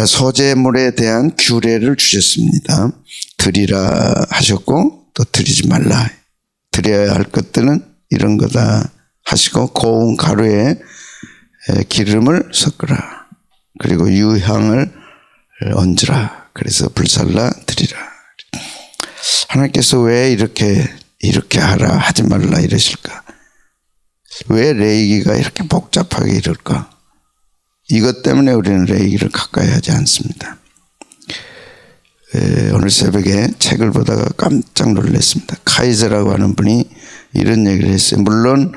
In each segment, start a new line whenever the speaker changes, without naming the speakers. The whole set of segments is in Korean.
소재물에 대한 규례를 주셨습니다. 드리라 하셨고 또 드리지 말라. 드려야 할 것들은 이런 거다 하시고 고운 가루에 기름을 섞으라. 그리고 유향을 얹으라. 그래서 불살라 드리라. 하나님께서 왜 이렇게 하라 하지 말라 이러실까? 왜 레위기가 이렇게 복잡하게 이럴까? 이것 때문에 우리는 레위기를 가까이 하지 않습니다. 오늘 새벽에 책을 보다가 깜짝 놀랐습니다. 카이저라고 하는 분이 이런 얘기를 했어요. 물론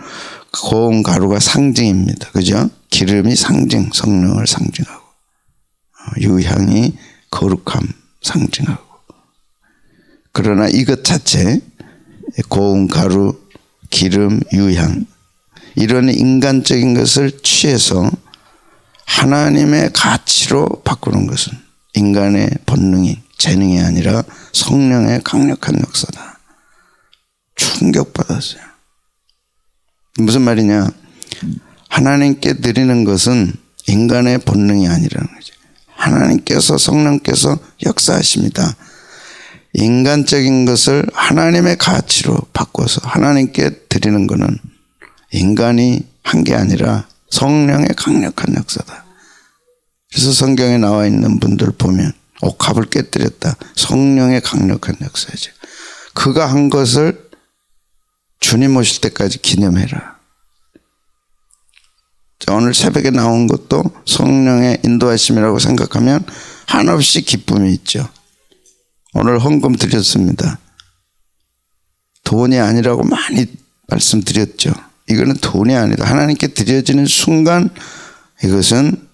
고운 가루가 상징입니다. 그죠? 기름이 상징, 성령을 상징하고 유향이 거룩함 상징하고, 그러나 이것 자체 고운 가루, 기름, 유향 이런 인간적인 것을 취해서 하나님의 가치로 바꾸는 것은 인간의 본능이 재능이 아니라 성령의 강력한 역사다. 충격받았어요. 무슨 말이냐? 하나님께 드리는 것은 인간의 본능이 아니라는 거죠. 하나님께서 성령께서 역사하십니다. 인간적인 것을 하나님의 가치로 바꿔서 하나님께 드리는 것은 인간이 한 게 아니라 성령의 강력한 역사다. 그래서 성경에 나와 있는 분들 보면 옥합을 깨뜨렸다. 성령의 강력한 역사죠. 그가 한 것을 주님 오실 때까지 기념해라. 오늘 새벽에 나온 것도 성령의 인도하심이라고 생각하면 한없이 기쁨이 있죠. 오늘 헌금 드렸습니다. 돈이 아니라고 많이 말씀드렸죠. 이거는 돈이 아니다. 하나님께 드려지는 순간 이것은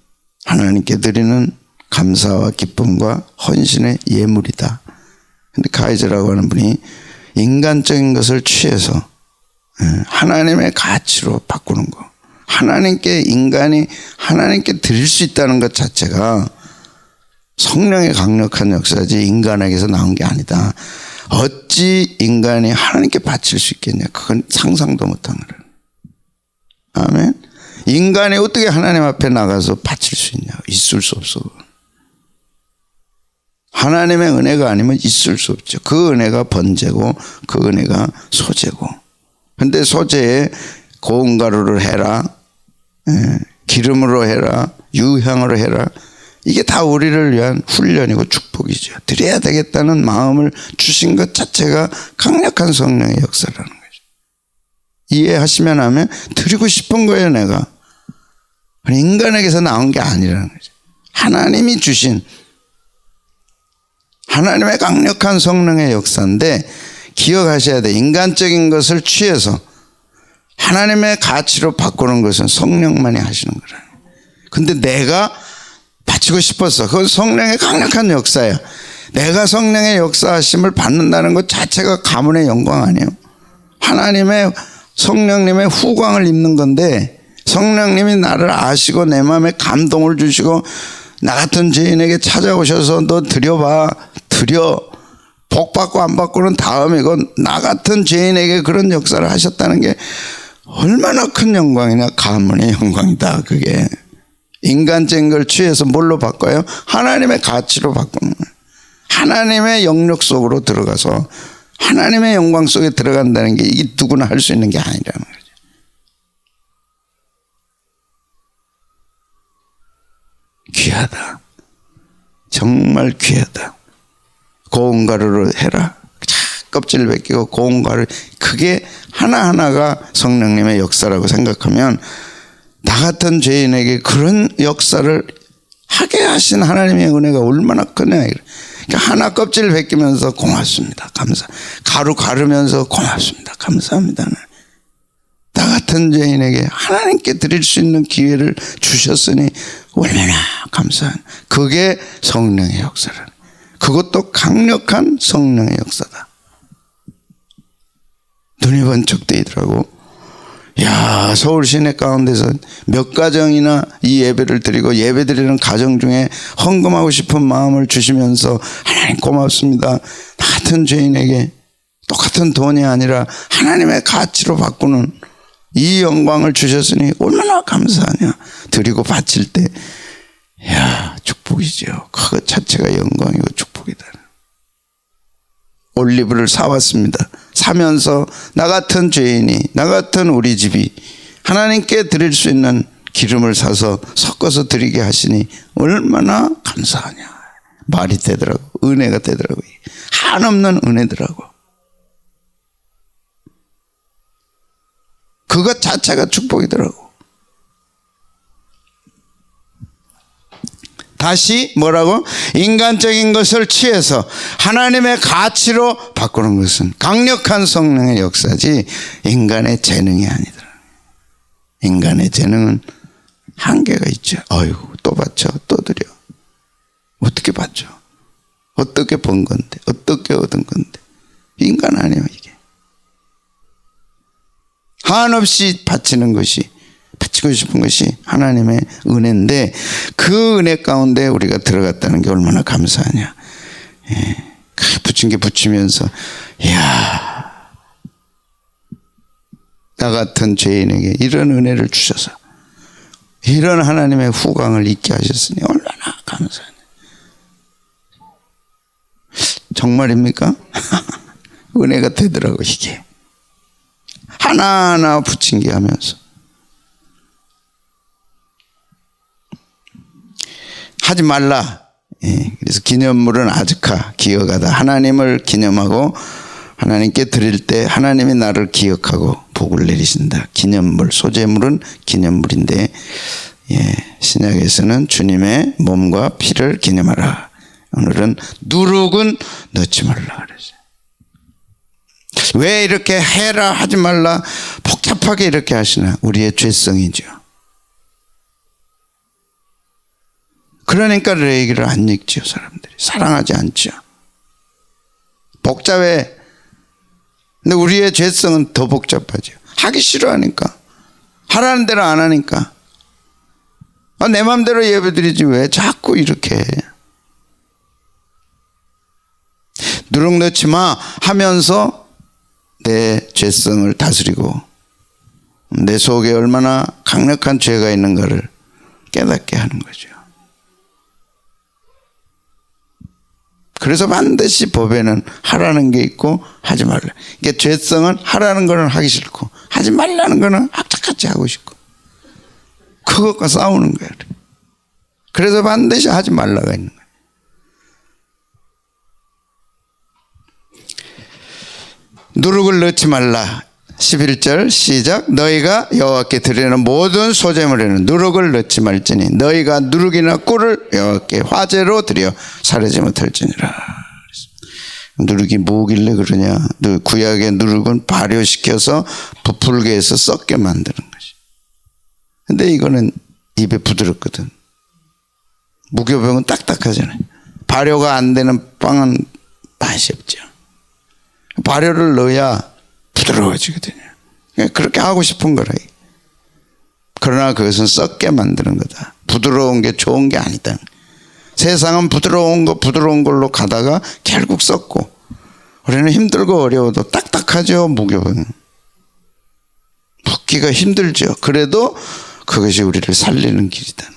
하나님께 드리는 감사와 기쁨과 헌신의 예물이다. 근데 카이저라고 하는 분이 인간적인 것을 취해서 하나님의 가치로 바꾸는 거. 하나님께 인간이 하나님께 드릴 수 있다는 것 자체가 성령의 강력한 역사지 인간에게서 나온 게 아니다. 어찌 인간이 하나님께 바칠 수 있겠냐. 그건 상상도 못한 거예요. 아멘. 인간이 어떻게 하나님 앞에 나가서 바칠 수 있냐. 있을 수 없어. 하나님의 은혜가 아니면 있을 수 없죠. 그 은혜가 번제고 그 은혜가 소제고. 근데 소제에 고운 가루를 해라, 기름으로 해라, 유향으로 해라. 이게 다 우리를 위한 훈련이고 축복이죠. 드려야 되겠다는 마음을 주신 것 자체가 강력한 성령의 역사라는 거죠. 이해하시면 하면 드리고 싶은 거예요, 내가. 인간에게서 나온 게 아니라는 거죠. 하나님이 주신 하나님의 강력한 성령의 역사인데 기억하셔야 돼. 인간적인 것을 취해서 하나님의 가치로 바꾸는 것은 성령만이 하시는 거라는 거예요. 근데 내가 바치고 싶었어. 그건 성령의 강력한 역사예요. 내가 성령의 역사하심을 받는다는 것 자체가 가문의 영광 아니에요. 하나님의 성령님의 후광을 입는 건데 성령님이 나를 아시고 내 마음에 감동을 주시고 나 같은 죄인에게 찾아오셔서 너 드려봐. 드려. 복 받고 안 받고는 다음이고 나 같은 죄인에게 그런 역사를 하셨다는 게 얼마나 큰 영광이냐. 가문의 영광이다. 그게. 인간적인 걸 취해서 뭘로 바꿔요? 하나님의 가치로 바꾸는 거예요. 하나님의 영역 속으로 들어가서 하나님의 영광 속에 들어간다는 게 이게 누구나 할 수 있는 게 아니라는 거죠. 귀하다. 정말 귀하다. 고운 가루로 해라. 껍질을 벗기고 고운 가루. 그게 하나하나가 성령님의 역사라고 생각하면 나 같은 죄인에게 그런 역사를 하게 하신 하나님의 은혜가 얼마나 크냐. 그러니까 하나 껍질을 벗기면서 고맙습니다. 감사. 가루 가르면서 고맙습니다. 감사합니다. 나 같은 죄인에게 하나님께 드릴 수 있는 기회를 주셨으니 얼마나 감사한. 그게 성령의 역사라는. 그것도 강력한 성령의 역사다. 눈이 번쩍 뜨이더라고. 야, 서울 시내 가운데서 몇 가정이나 이 예배를 드리고 예배 드리는 가정 중에 헌금하고 싶은 마음을 주시면서 하나님 고맙습니다. 나 같은 죄인에게 똑같은 돈이 아니라 하나님의 가치로 바꾸는 이 영광을 주셨으니 얼마나 감사하냐. 드리고 바칠 때 야, 축복. 축복이죠. 그것 자체가 영광이고 축복이다. 올리브를 사왔습니다. 사면서 나 같은 죄인이, 나 같은 우리 집이 하나님께 드릴 수 있는 기름을 사서 섞어서 드리게 하시니 얼마나 감사하냐. 말이 되더라고. 은혜가 되더라고. 한없는 은혜더라고. 그것 자체가 축복이더라고. 다시 뭐라고? 인간적인 것을 취해서 하나님의 가치로 바꾸는 것은 강력한 성령의 역사지 인간의 재능이 아니더라. 인간의 재능은 한계가 있죠. 아이고, 또 바쳐, 또 드려. 어떻게 바쳐? 어떻게 번 건데? 어떻게 얻은 건데? 인간 아니에요, 이게. 한없이 바치는 것이, 바치고 싶은 것이 하나님의 은혜인데 그 은혜 가운데 우리가 들어갔다는 게 얼마나 감사하냐. 예. 붙인 게 붙이면서, 이야, 나 같은 죄인에게 이런 은혜를 주셔서 이런 하나님의 후광을 잊게 하셨으니 얼마나 감사하냐. 정말입니까? 은혜가 되더라고, 이게. 하나하나 부침개 하면서. 하지 말라. 예, 그래서 기념물은 아즈카, 기억하다. 하나님을 기념하고 하나님께 드릴 때 하나님이 나를 기억하고 복을 내리신다. 기념물, 소재물은 기념물인데, 예, 신약에서는 주님의 몸과 피를 기념하라. 오늘은 누룩은 넣지 말라 그러죠. 왜 이렇게 해라 하지 말라 복잡하게 이렇게 하시나? 우리의 죄성이죠. 그러니까 레위기를 안 읽죠. 사람들이 사랑하지 않죠. 복잡해. 근데 우리의 죄성은 더 복잡하죠. 하기 싫어하니까, 하라는 대로 안 하니까. 내 마음대로 예배드리지 왜 자꾸 이렇게 해. 누룩 넣지 마 하면서 내 죄성을 다스리고 내 속에 얼마나 강력한 죄가 있는가를 깨닫게 하는 거죠. 그래서 반드시 법에는 하라는 게 있고 하지 말라. 이게 죄성은 하라는 거는 하기 싫고 하지 말라는 거는 악착같이 하고 싶고 그것과 싸우는 거예요. 그래서 반드시 하지 말라가 있는 거예요. 누룩을 넣지 말라. 11절 시작. 너희가 여호와께 드리는 모든 소재물에는 누룩을 넣지 말지니 너희가 누룩이나 꿀을 여호와께 화제로 드려 사르지 못할지니라. 누룩이 뭐길래 그러냐? 구약의 누룩은 발효시켜서 부풀게 해서 썩게 만드는 것이. 근데 이거는 입에 부드럽거든. 무교병은 딱딱하잖아요. 발효가 안 되는 빵은 맛이 없죠. 발효를 넣어야 부드러워지거든요. 그렇게 하고 싶은 거라. 그러나 그것은 썩게 만드는 거다. 부드러운 게 좋은 게 아니다. 세상은 부드러운 걸로 가다가 결국 썩고, 우리는 힘들고 어려워도 딱딱하죠. 무교는 붓기가 힘들죠. 그래도 그것이 우리를 살리는 길이다.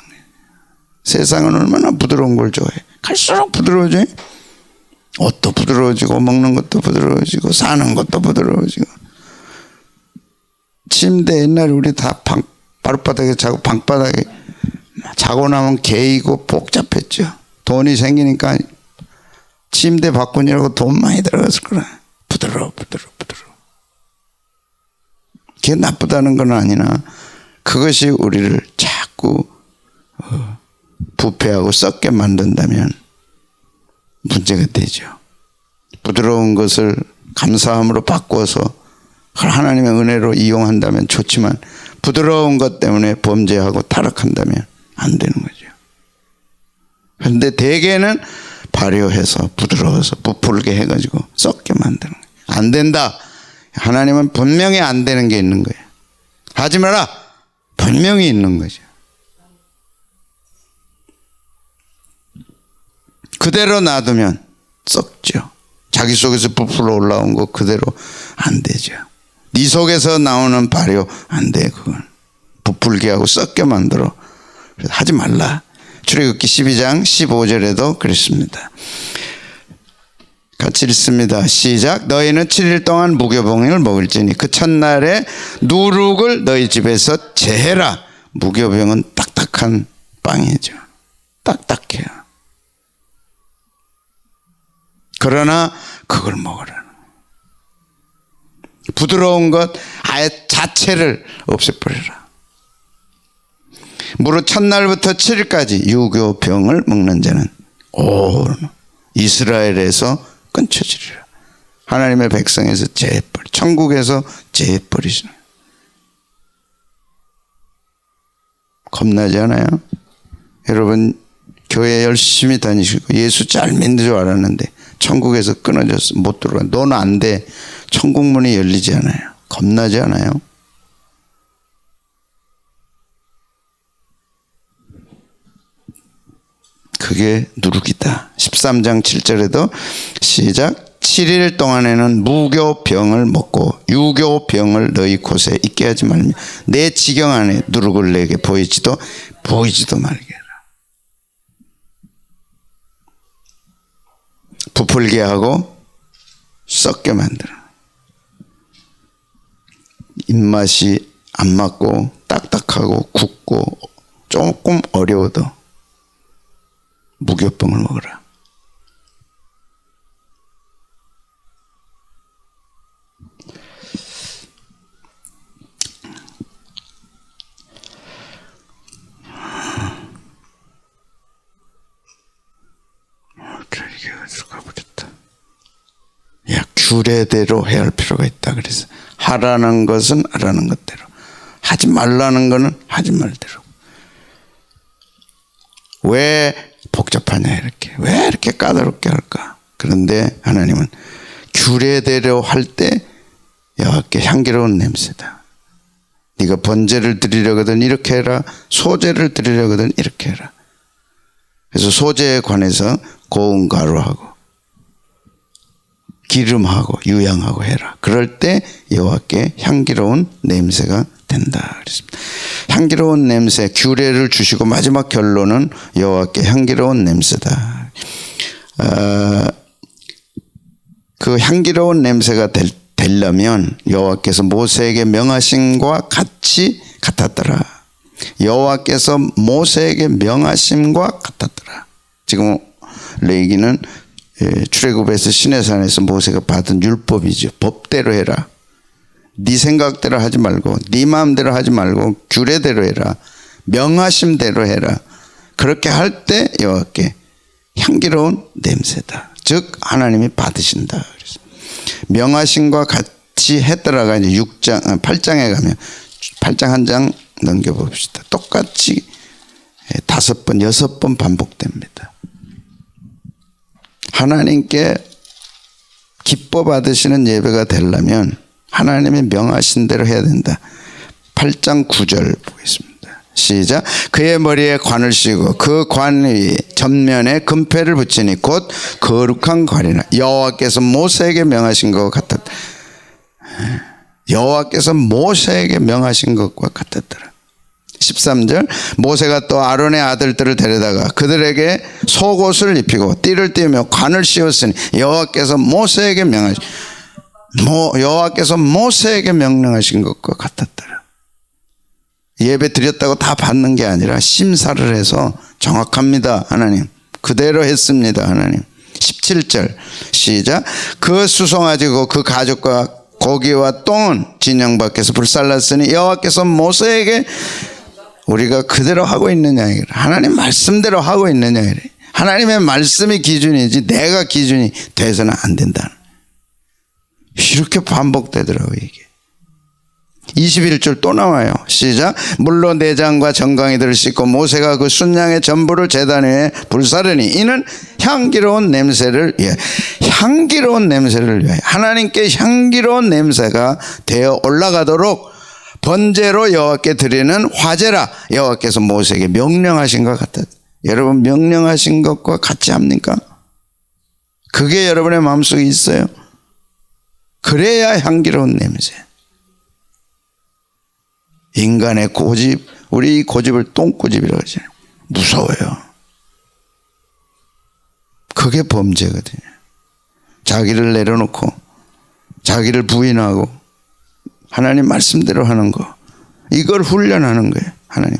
세상은 얼마나 부드러운 걸 좋아해. 갈수록 부드러워져. 옷도 부드러워지고 먹는 것도 부드러워지고 사는 것도 부드러워지고. 침대 옛날에 우리 다 마룻바닥에 자고 방바닥에 자고 나면 개이고 복잡했죠. 돈이 생기니까 침대 바꾸느라고 돈 많이 들어갔을 거라. 부드러워. 그게 나쁘다는 건 아니나 그것이 우리를 자꾸 부패하고 썩게 만든다면 문제가 되죠. 부드러운 것을 감사함으로 바꿔서 하나님의 은혜로 이용한다면 좋지만 부드러운 것 때문에 범죄하고 타락한다면 안 되는 거죠. 그런데 대개는 발효해서 부드러워서 부풀게 해가지고 썩게 만드는 거예요. 안 된다. 하나님은 분명히 안 되는 게 있는 거예요. 하지 마라. 분명히 있는 거죠. 그대로 놔두면 썩죠. 자기 속에서 부풀어 올라온 거 그대로 안 되죠. 네 속에서 나오는 발효 안 돼. 그건 부풀게 하고 썩게 만들어. 그래서 하지 말라. 출애굽기 12장 15절에도 그랬습니다. 같이 읽습니다. 시작. 너희는 7일 동안 무교병을 먹을지니 그 첫날에 누룩을 너희 집에서 제해라. 무교병은 딱딱한 빵이죠. 딱딱해요. 그러나 그걸 먹으라. 부드러운 것 아예 자체를 없애버리라. 무릇 첫날부터 7일까지 유교병을 먹는 자는 온 이스라엘에서 끊쳐지리라. 하나님의 백성에서 제해버리, 천국에서 제해버리시는. 겁나지 않아요? 여러분 교회 열심히 다니시고 예수 잘 믿는 줄 알았는데 천국에서 끊어졌어. 못 들어가. 너는 안 돼. 천국 문이 열리지 않아요. 겁나지 않아요? 그게 누룩이다. 13장 7절에도 시작. 7일 동안에는 무교병을 먹고 유교병을 너희 곳에 있게 하지 말며 내 지경 안에 누룩을 내게 보이지도 말게 해라. 부풀게 하고 썩게 만들어. 입맛이 안 맞고 딱딱하고 굳고 조금 어려워도 무교병을 먹어라. 이게 어디로 가버렸다. 야, 규례대로 해야 할 필요가 있다. 그래서 하라는 것은 하라는 것대로, 하지 말라는 것은 하지 말대로. 왜 복잡하냐 이렇게. 왜 이렇게 까다롭게 할까? 그런데 하나님은 규례대로 할 때 여호와께 향기로운 냄새다. 네가 번제를 드리려거든 이렇게 해라. 소제를 드리려거든 이렇게 해라. 그래서 소제에 관해서 고운 가루하고 기름하고 유향하고 해라. 그럴 때 여호와께 향기로운 냄새가 된다 그랬습니다. 향기로운 냄새, 규례를 주시고 마지막 결론은 여호와께 향기로운 냄새다. 그 향기로운 냄새가 되려면 여호와께서 모세에게 명하심과 같았더라. 여호와께서 모세에게 명하심과 같았더라. 지금 레위기는 출애굽에서 시내산에서 모세가 받은 율법이죠. 법대로 해라. 네 생각대로 하지 말고 네 마음대로 하지 말고 규례대로 해라. 명하심대로 해라. 그렇게 할 때 여호와께 향기로운 냄새다. 즉 하나님이 받으신다. 그래서 명하심과 같이 했더라가 이제 8장에 가면 8장 한 장 넘겨봅시다. 똑같이 5번, 6번 반복됩니다. 하나님께 기뻐 받으시는 예배가 되려면 하나님의 명하신 대로 해야 된다. 8장 9절 보겠습니다. 시작. 그의 머리에 관을 씌우고 그 관 위 전면에 금패를 붙이니 곧 거룩한 관이라. 여호와께서 모세에게 명하신 것 같았다. 여호와께서 모세에게 명하신 것과 같았더라. 13절. 모세가 또 아론의 아들들을 데려다가 그들에게 속옷을 입히고 띠를 띠며 관을 씌웠으니 여호와께서 모세에게 명령하신 것과 같았더라. 예배 드렸다고 다 받는 게 아니라 심사를 해서 정확합니다. 하나님 그대로 했습니다. 하나님. 17절 시작. 그 수송아지고 그 가죽과 고기와 똥은 진영 밖에서 불살랐으니 여호와께서 모세에게 우리가 그대로 하고 있느냐. 하나님 말씀대로 하고 있느냐. 하나님의 말씀이 기준이지 내가 기준이 돼서는 안 된다. 이렇게 반복되더라고요. 이게 21절 또 나와요. 시작. 물로 내장과 정강이들을 씻고 모세가 그 순양의 전부를 제단 위에 불사르니 이는 향기로운 냄새를 위해 하나님께 향기로운 냄새가 되어 올라가도록 번제로 여호와께 드리는 화제라. 여호와께서 모세에게 명령하신 것 같다. 여러분 명령하신 것과 같이 합니까? 그게 여러분의 마음속에 있어요. 그래야 향기로운 냄새. 인간의 고집, 우리 고집을 똥고집이라고 하잖아요. 무서워요. 그게 범죄거든요. 자기를 내려놓고 자기를 부인하고 하나님 말씀대로 하는 거, 이걸 훈련하는 거예요. 하나님이.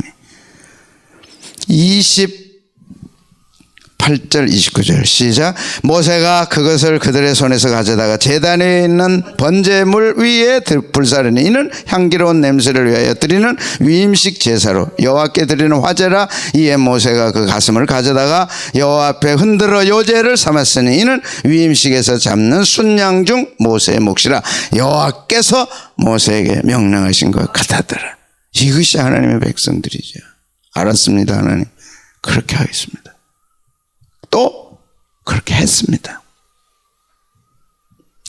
28절 29절 시작. 모세가 그것을 그들의 손에서 가져다가 제단에 있는 번제물 위에 불사르니 이는 향기로운 냄새를 위하여 드리는 위임식 제사로 여호와께 드리는 화제라. 이에 모세가 그 가슴을 가져다가 여호와 앞에 흔들어 요제를 삼았으니 이는 위임식에서 잡는 순양 중 모세의 몫이라. 여호와께서 모세에게 명령하신 것 같았더라. 이것이 하나님의 백성들이죠. 알았습니다. 하나님, 그렇게 하겠습니다. 또 그렇게 했습니다.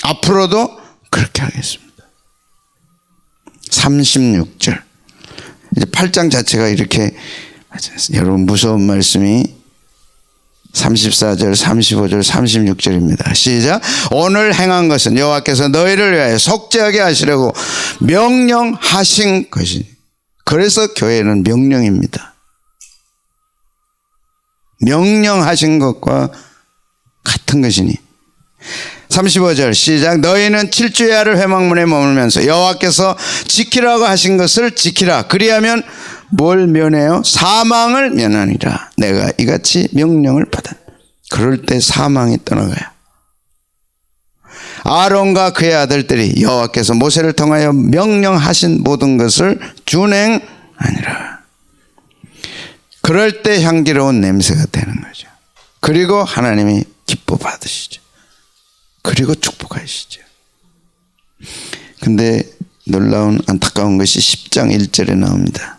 앞으로도 그렇게 하겠습니다. 36절. 이제 8장 자체가 이렇게, 여러분 무서운 말씀이 34절, 35절, 36절입니다. 시작. 오늘 행한 것은 여호와께서 너희를 위하여 속죄하게 하시려고 명령하신 것이니. 그래서 교회는 명령입니다. 명령하신 것과 같은 것이니. 35절 시작. 너희는 7주야를 회막문에 머물면서 여호와께서 지키라고 하신 것을 지키라. 그리하면 뭘 면해요? 사망을 면하니라. 내가 이같이 명령을 받아. 그럴 때 사망이 떠나가요. 아론과 그의 아들들이 여호와께서 모세를 통하여 명령하신 모든 것을 준행하니라. 그럴 때 향기로운 냄새가 되는 거죠. 그리고 하나님이 기뻐 받으시죠. 그리고 축복하시죠. 근데 놀라운 안타까운 것이 10장 1절에 나옵니다.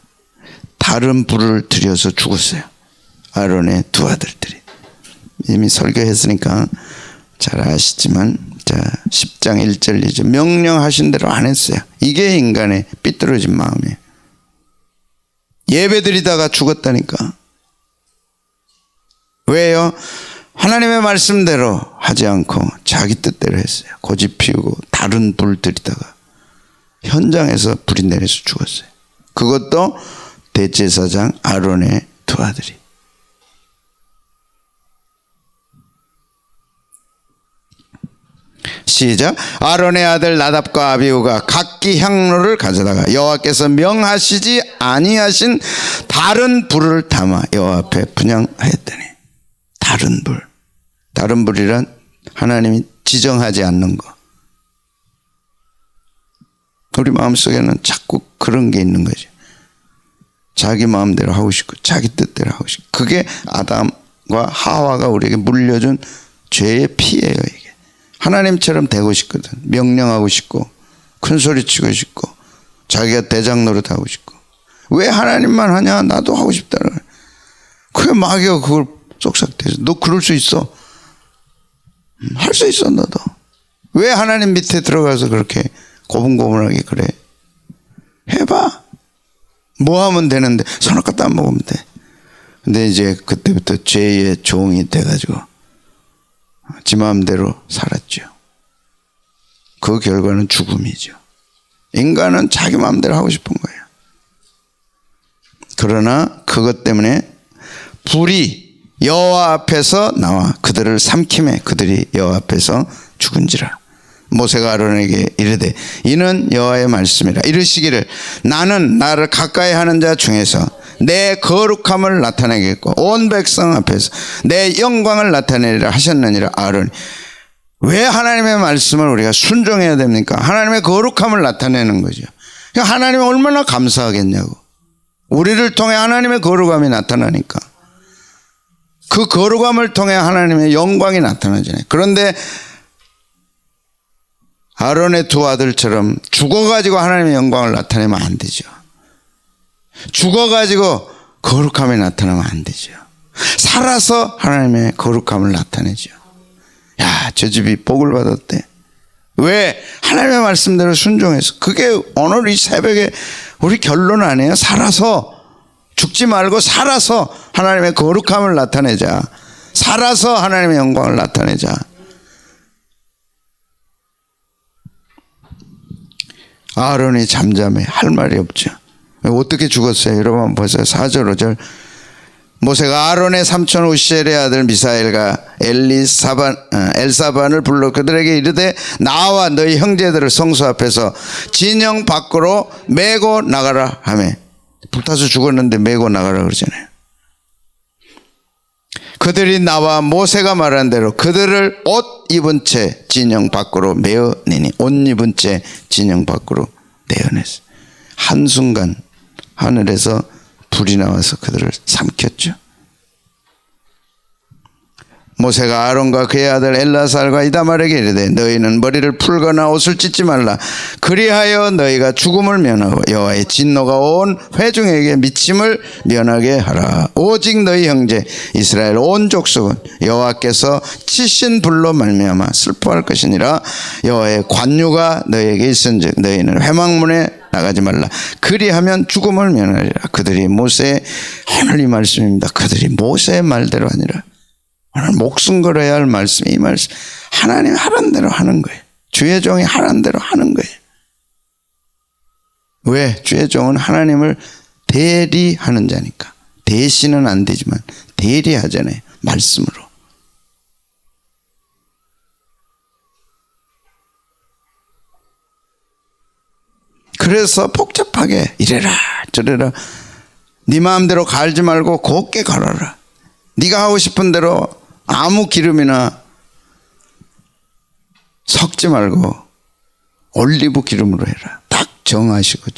다른 불을 들여서 죽었어요. 아론의 두 아들들이. 이미 설교했으니까 잘 아시지만, 자, 10장 1절이죠. 명령하신 대로 안 했어요. 이게 인간의 삐뚤어진 마음이에요. 예배드리다가 죽었다니까. 왜요? 하나님의 말씀대로 하지 않고 자기 뜻대로 했어요. 고집 피우고 다른 불 들이다가 현장에서 불이 내려서 죽었어요. 그것도 대제사장 아론의 두 아들이. 시작. 아론의 아들 나답과 아비후가 각기 향로를 가져다가 여호와께서 명하시지 아니하신 다른 불을 담아 여호와 앞에 분향하였더니. 다른 불. 다른 불이란 하나님이 지정하지 않는 거. 우리 마음속에는 자꾸 그런 게 있는 거죠. 자기 마음대로 하고 싶고 자기 뜻대로 하고 싶고. 그게 아담과 하와가 우리에게 물려준 죄의 피해예요. 이게 하나님처럼 되고 싶거든. 명령하고 싶고 큰소리 치고 싶고 자기가 대장 노릇하고 싶고. 왜 하나님만 하냐? 나도 하고 싶다는 거야. 그게 마귀가 그걸 쏙싹대서 너 그럴 수 있어. 할 수 있어. 너도. 왜 하나님 밑에 들어가서 그렇게 고분고분하게 그래? 해봐. 뭐 하면 되는데 선악 갖다 안 먹으면 돼. 근데 이제 그때부터 죄의 종이 돼가지고 지 마음대로 살았죠. 그 결과는 죽음이죠. 인간은 자기 마음대로 하고 싶은 거예요. 그러나 그것 때문에 불이 여호와 앞에서 나와 그들을 삼킴에 그들이 여호와 앞에서 죽은지라. 모세가 아론에게 이르되 이는 여호와의 말씀이라. 이르시기를 나는 나를 가까이 하는 자 중에서 내 거룩함을 나타내겠고 온 백성 앞에서 내 영광을 나타내리라 하셨느니라. 아론이. 왜 하나님의 말씀을 우리가 순종해야 됩니까? 하나님의 거룩함을 나타내는 거죠. 그러니까 하나님이 얼마나 감사하겠냐고. 우리를 통해 하나님의 거룩함이 나타나니까. 그 거룩함을 통해 하나님의 영광이 나타나잖아요. 그런데 아론의 두 아들처럼 죽어가지고 하나님의 영광을 나타내면 안 되죠. 죽어가지고 거룩함이 나타나면 안 되죠. 살아서 하나님의 거룩함을 나타내죠. 야, 저 집이 복을 받았대. 왜? 하나님의 말씀대로 순종해서. 그게 오늘 이 새벽에 우리 결론 아니에요? 살아서 죽지 말고 살아서 하나님의 거룩함을 나타내자. 살아서 하나님의 영광을 나타내자. 아론이 잠잠해. 할 말이 없죠. 어떻게 죽었어요? 여러분 보세요. 4절 5절. 모세가 아론의 삼촌 우시엘의 아들 미사엘과 엘사반을 불러 그들에게 이르되 나와 너희 형제들을 성소 앞에서 진영 밖으로 메고 나가라 하매, 불타서 죽었는데 메고 나가라 그러잖아요. 그들이 나와 모세가 말한 대로 그들을 옷 입은 채 진영 밖으로 메어내니, 옷 입은 채 진영 밖으로 내어냈어요. 한순간 하늘에서 불이 나와서 그들을 삼켰죠. 모세가 아론과 그의 아들 엘라살과 이다말에게 이르되 너희는 머리를 풀거나 옷을 찢지 말라. 그리하여 너희가 죽음을 면하고 여호와의 진노가 온 회중에게 미침을 면하게 하라. 오직 너희 형제 이스라엘 온 족속은 여호와께서 치신 불로 말미암아 슬퍼할 것이니라. 여호와의 관유가 너희에게 있은즉 너희는 회막문에 나가지 말라. 그리하면 죽음을 면하리라. 그들이 모세의, 오늘 이 말씀입니다. 그들이 모세의 말대로 하니라. 오늘 목숨 걸어야 할 말씀, 이 말씀 하나님 하라는 대로 하는 거예요. 주의 종이 하라는 대로 하는 거예요. 왜? 주의 종은 하나님을 대리하는 자니까. 대신은 안 되지만 대리하잖아요, 말씀으로. 그래서 복잡하게 이래라 저래라 네 마음대로 갈지 말고 곱게 갈아라. 네가 하고 싶은 대로 아무 기름이나 섞지 말고 올리브 기름으로 해라. 딱 정하시고.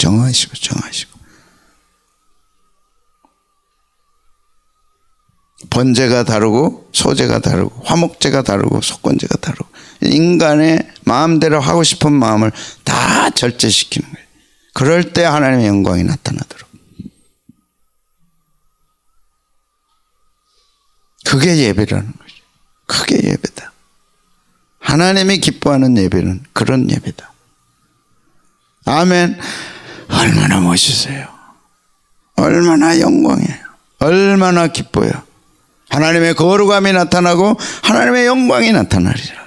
번제가 다르고 소제가 다르고 화목제가 다르고 속건제가 다르고 인간의 마음대로 하고 싶은 마음을 다 절제시키는 거예요. 그럴 때 하나님의 영광이 나타나도록. 그게 예배라는 거죠. 그게 예배다. 하나님이 기뻐하는 예배는 그런 예배다. 아멘. 얼마나 멋있어요. 얼마나 영광이에요. 얼마나 기뻐요. 하나님의 거룩함이 나타나고 하나님의 영광이 나타나리라.